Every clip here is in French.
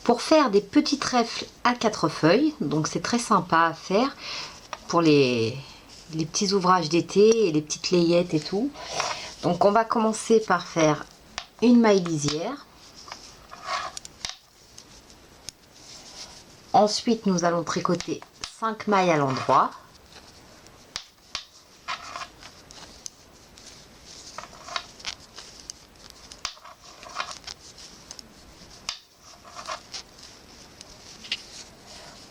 pour faire des petits trèfles à 4 feuilles. Donc c'est très sympa à faire pour les petits ouvrages d'été et les petites layettes et tout. Donc on va commencer par faire une maille lisière. Ensuite nous allons tricoter 5 mailles à l'endroit.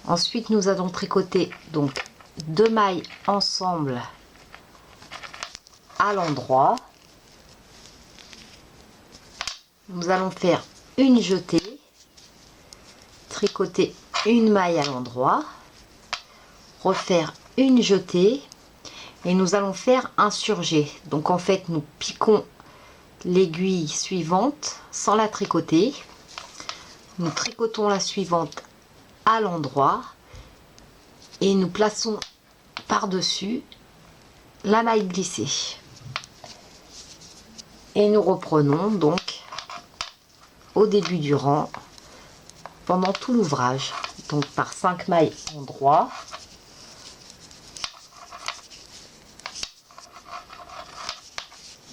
Ensuite nous allons tricoter donc 2 mailles ensemble à l'endroit. Nous allons faire une jetée, tricoter une maille à l'endroit, refaire une jetée et nous allons faire un surjet. Donc en fait nous piquons l'aiguille suivante sans la tricoter, nous tricotons la suivante à l'endroit et nous plaçons par-dessus la maille glissée et nous reprenons donc au début du rang pendant tout l'ouvrage, donc par 5 mailles endroit,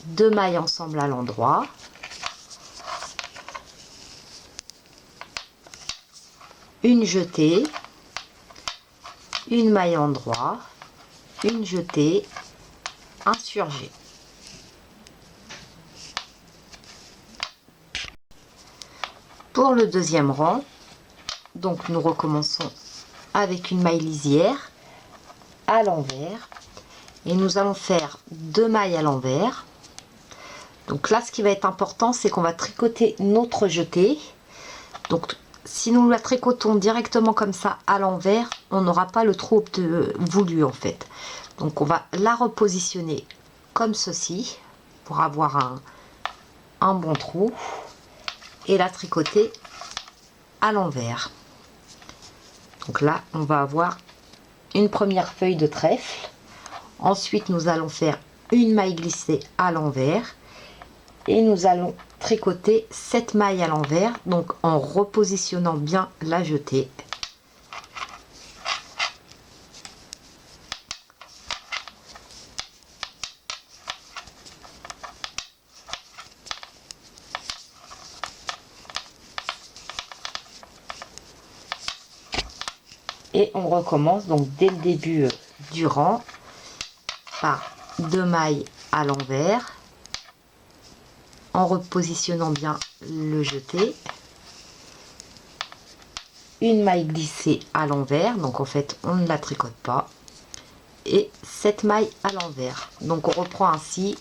deux mailles ensemble à l'endroit, une jetée, une maille endroit, une jetée, un surjet. Pour le deuxième rang, donc nous recommençons avec une maille lisière à l'envers et nous allons faire 2 mailles à l'envers. Donc là ce qui va être important c'est qu'on va tricoter notre jetée. Donc si nous la tricotons directement comme ça à l'envers, on n'aura pas le trou voulu en fait. Donc on va la repositionner comme ceci pour avoir un bon trou et la tricoter à l'envers. Donc là on va avoir une première feuille de trèfle. Ensuite nous allons faire une maille glissée à l'envers et nous allons tricoter 7 mailles à l'envers, donc en repositionnant bien la jetée. Et on recommence donc dès le début du rang par 2 mailles à l'envers en repositionnant bien le jeté, une maille glissée à l'envers, donc en fait on ne la tricote pas, et 7 mailles à l'envers. Donc on reprend ainsi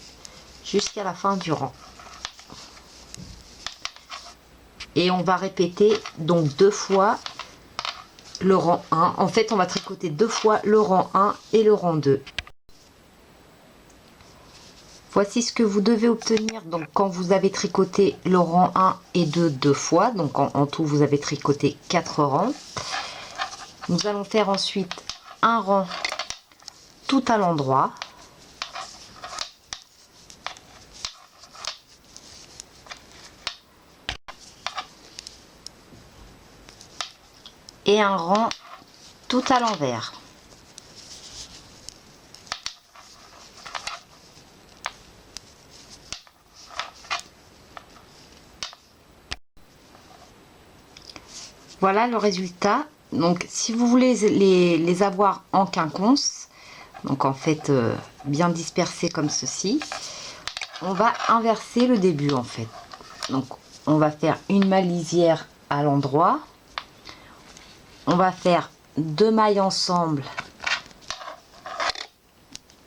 jusqu'à la fin du rang. Et on va répéter donc 2 fois le rang 1. En fait on va tricoter 2 fois le rang 1 et le rang 2. Voici ce que vous devez obtenir donc quand vous avez tricoté le rang 1 et 2 fois. Donc en tout vous avez tricoté 4 rangs. Nous allons faire ensuite un rang tout à l'endroit. Et un rang tout à l'envers. Voilà le résultat. Donc si vous voulez les avoir en quinconce, donc en fait bien dispersés comme ceci, on va inverser le début en fait. Donc on va faire une maille lisière à l'endroit, on va faire 2 mailles ensemble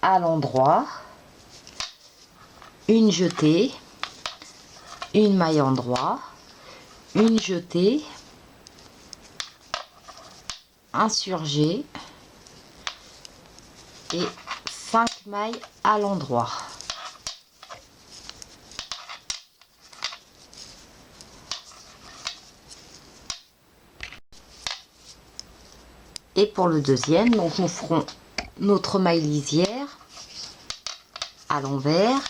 à l'endroit, une jetée, une maille endroit, une jetée, un surjet et 5 mailles à l'endroit. Et pour le deuxième, donc nous ferons notre maille lisière à l'envers,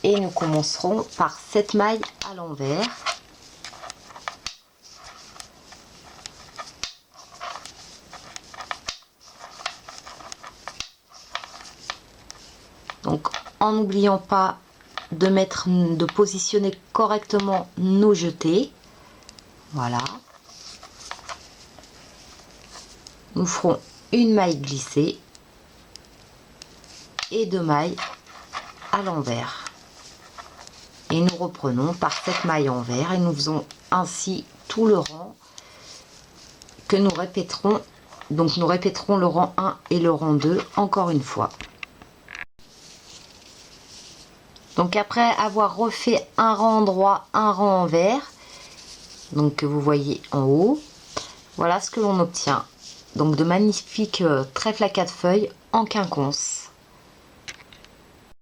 Et nous commencerons par 7 mailles à l'envers. Donc en n'oubliant pas de positionner correctement nos jetés. Voilà. Nous ferons une maille glissée et 2 mailles à l'envers. Et nous reprenons par 7 mailles envers et nous faisons ainsi tout le rang que nous répéterons. Donc nous répéterons le rang 1 et le rang 2 encore une fois. Donc après avoir refait un rang droit, un rang envers, donc que vous voyez en haut, voilà ce que l'on obtient. Donc de magnifiques trèfles à 4 feuilles en quinconce.